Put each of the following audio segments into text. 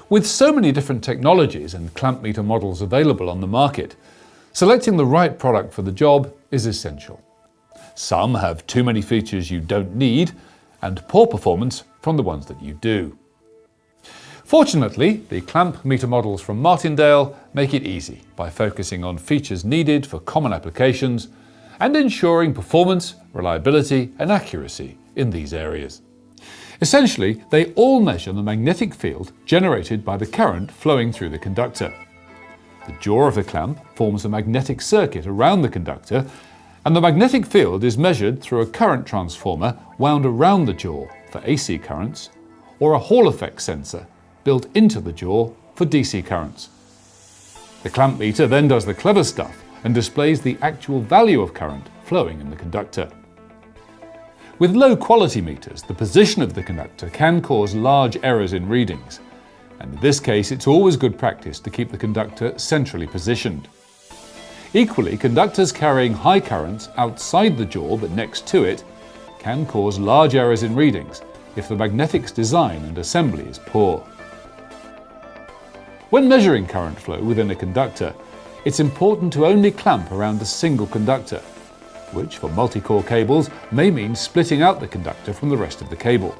With so many different technologies and clamp meter models available on the market, selecting the right product for the job is essential. Some have too many features you don't need, and poor performance from the ones that you do. Fortunately, the clamp meter models from Martindale make it easy by focusing on features needed for common applications and ensuring performance, reliability and accuracy in these areas. Essentially, they all measure the magnetic field generated by the current flowing through the conductor. The jaw of the clamp forms a magnetic circuit around the conductor, and the magnetic field is measured through a current transformer wound around the jaw for AC currents, or a Hall effect sensor built into the jaw for DC currents. The clamp meter then does the clever stuff and displays the actual value of current flowing in the conductor. With low-quality meters, the position of the conductor can cause large errors in readings, and in this case it's always good practice to keep the conductor centrally positioned. Equally, conductors carrying high currents outside the jaw but next to it can cause large errors in readings if the magnetics design and assembly is poor. When measuring current flow within a conductor, it's important to only clamp around a single conductor, which for multi-core cables may mean splitting out the conductor from the rest of the cable.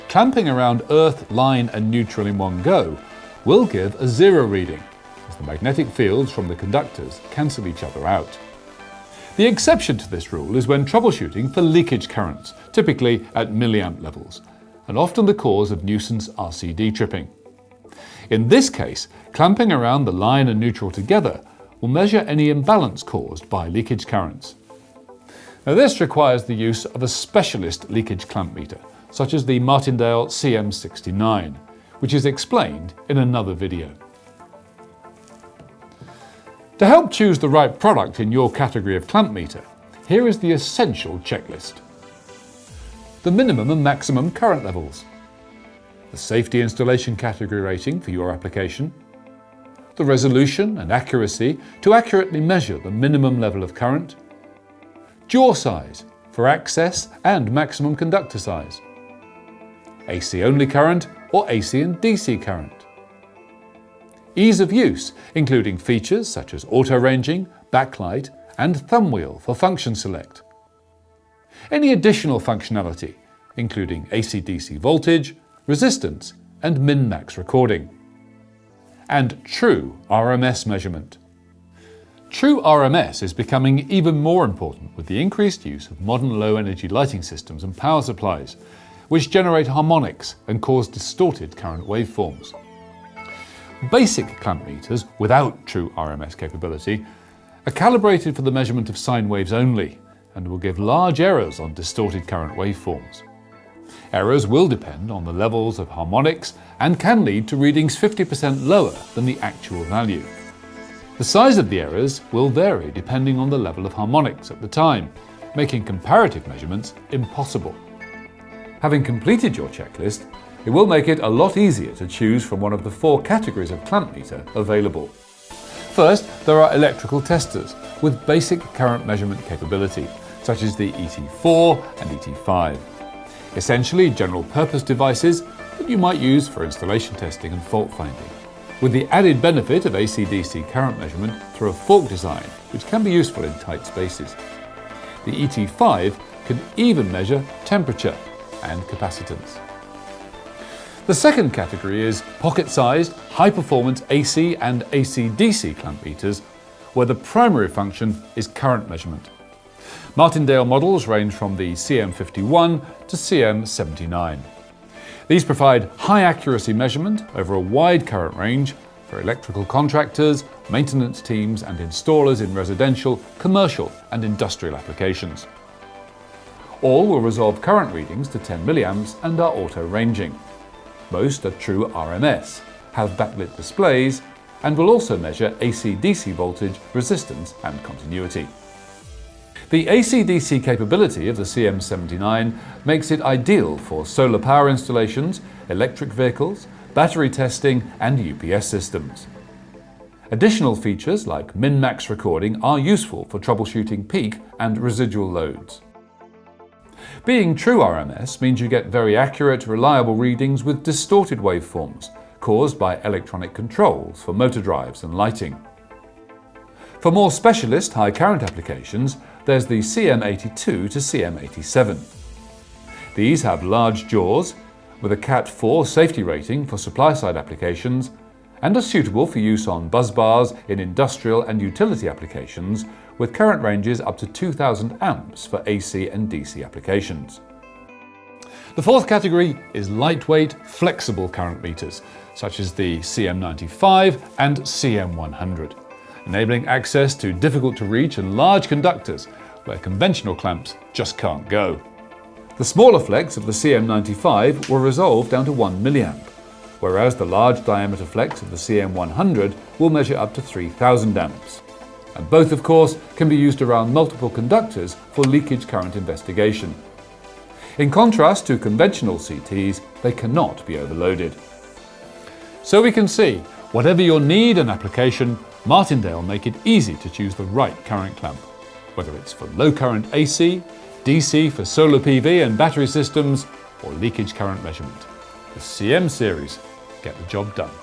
Clamping around earth, line and neutral in one go will give a zero reading, as the magnetic fields from the conductors cancel each other out. The exception to this rule is when troubleshooting for leakage currents, typically at milliamp levels, and often the cause of nuisance RCD tripping. In this case, clamping around the line and neutral together will measure any imbalance caused by leakage currents. Now this requires the use of a specialist leakage clamp meter, such as the Martindale CM69, which is explained in another video. To help choose the right product in your category of clamp meter, here is the essential checklist. The minimum and maximum current levels, the safety installation category rating for your application, the resolution and accuracy to accurately measure the minimum level of current, jaw size for access and maximum conductor size, AC only current or AC and DC current, ease of use including features such as auto ranging, backlight and thumb wheel for function select, any additional functionality including AC-DC voltage, resistance and min-max recording, and true RMS measurement. True RMS is becoming even more important with the increased use of modern low-energy lighting systems and power supplies, which generate harmonics and cause distorted current waveforms. Basic clamp meters without true RMS capability are calibrated for the measurement of sine waves only and will give large errors on distorted current waveforms. Errors will depend on the levels of harmonics and can lead to readings 50% lower than the actual value. The size of the errors will vary depending on the level of harmonics at the time, making comparative measurements impossible. Having completed your checklist, it will make it a lot easier to choose from one of the 4 categories of clamp meter available. First, there are electrical testers with basic current measurement capability, such as the ET4 and ET5. Essentially general-purpose devices that you might use for installation testing and fault finding, with the added benefit of AC-DC current measurement through a fork design, which can be useful in tight spaces. The ET5 can even measure temperature and capacitance. The second category is pocket-sized, high-performance AC and AC-DC clamp meters, where the primary function is current measurement. Martindale models range from the CM51 to CM79. These provide high accuracy measurement over a wide current range for electrical contractors, maintenance teams and installers in residential, commercial and industrial applications. All will resolve current readings to 10 milliamps and are auto-ranging. Most are true RMS, have backlit displays and will also measure AC-DC voltage, resistance and continuity. The AC-DC capability of the CM79 makes it ideal for solar power installations, electric vehicles, battery testing and UPS systems. Additional features like min-max recording are useful for troubleshooting peak and residual loads. Being true RMS means you get very accurate, reliable readings with distorted waveforms, caused by electronic controls for motor drives and lighting. For more specialist high current applications, there's the CM82 to CM87. These have large jaws with a Cat 4 safety rating for supply-side applications and are suitable for use on buzz bars in industrial and utility applications with current ranges up to 2000 amps for AC and DC applications. The fourth category is lightweight, flexible current meters, such as the CM95 and CM100, enabling access to difficult-to-reach and large conductors where conventional clamps just can't go. The smaller flex of the CM95 will resolve down to 1 milliamp, whereas the large diameter flex of the CM100 will measure up to 3000 amps. And both, of course, can be used around multiple conductors for leakage current investigation. In contrast to conventional CTs, they cannot be overloaded. So we can see, whatever your need and application, Martindale make it easy to choose the right current clamp, whether it's for low current AC, DC for solar PV and battery systems, or leakage current measurement. The CM series get the job done.